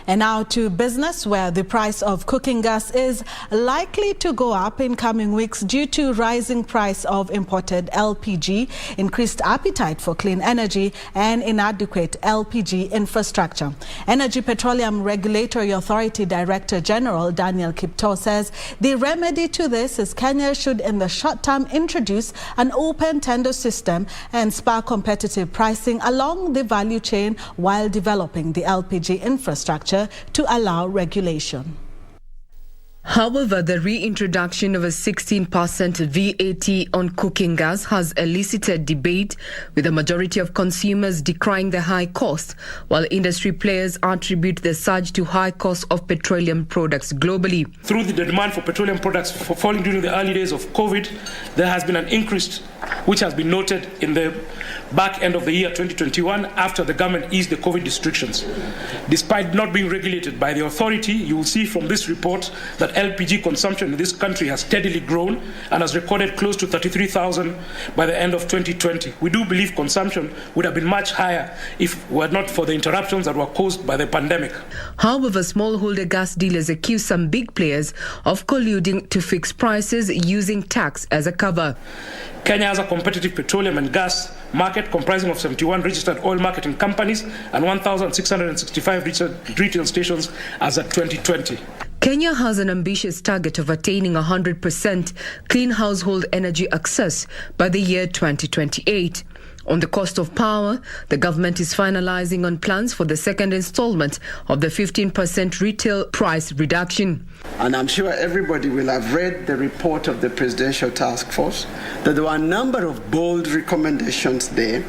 And now to business, where the price of cooking gas is likely to go up in coming weeks due to rising price of imported LPG, increased appetite for clean energy and inadequate LPG infrastructure. Energy Petroleum Regulatory Authority Director General Daniel Kiptoo says the remedy to this is Kenya should in the short term introduce an open tender system and spur competitive pricing along the value chain while developing the LPG infrastructure to allow regulation. However, the reintroduction of a 16% VAT on cooking gas has elicited debate, with the majority of consumers decrying the high cost, while industry players attribute the surge to high cost of petroleum products globally. Through the demand for petroleum products falling during the early days of COVID, there has been an increase which has been noted in the back end of the year 2021 after the government eased the COVID restrictions. Despite not being regulated by the authority, you will see from this report that LPG consumption in this country has steadily grown and has recorded close to 33,000 by the end of 2020. We do believe consumption would have been much higher if were not for the interruptions that were caused by the pandemic. However, smallholder gas dealers accuse some big players of colluding to fix prices using tax as a cover. Kenya has a competitive petroleum and gas market comprising of 71 registered oil marketing companies and 1,665 retail stations as at 2020. Kenya has an ambitious target of attaining 100% clean household energy access by the year 2028. On the cost of power, the government is finalizing on plans for the second installment of the 15% retail price reduction. And I'm sure everybody will have read the report of the Presidential Task Force, that there were a number of bold recommendations there,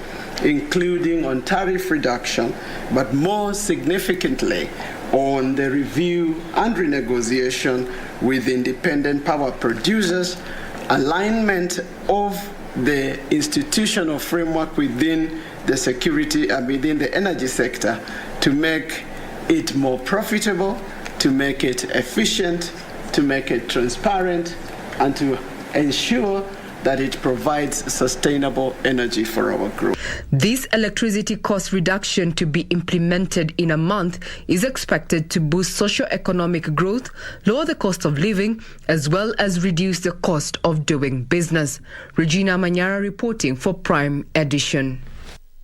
including on tariff reduction, but more significantly on the review and renegotiation with independent power producers, alignment of the institutional framework within the security and within the energy sector to make it more profitable, to make it efficient, to make it transparent, and to ensure that it provides sustainable energy for our group. This electricity cost reduction, to be implemented in a month, is expected to boost socio-economic growth, lower the cost of living, as well as reduce the cost of doing business. Regina Manyara reporting for Prime Edition.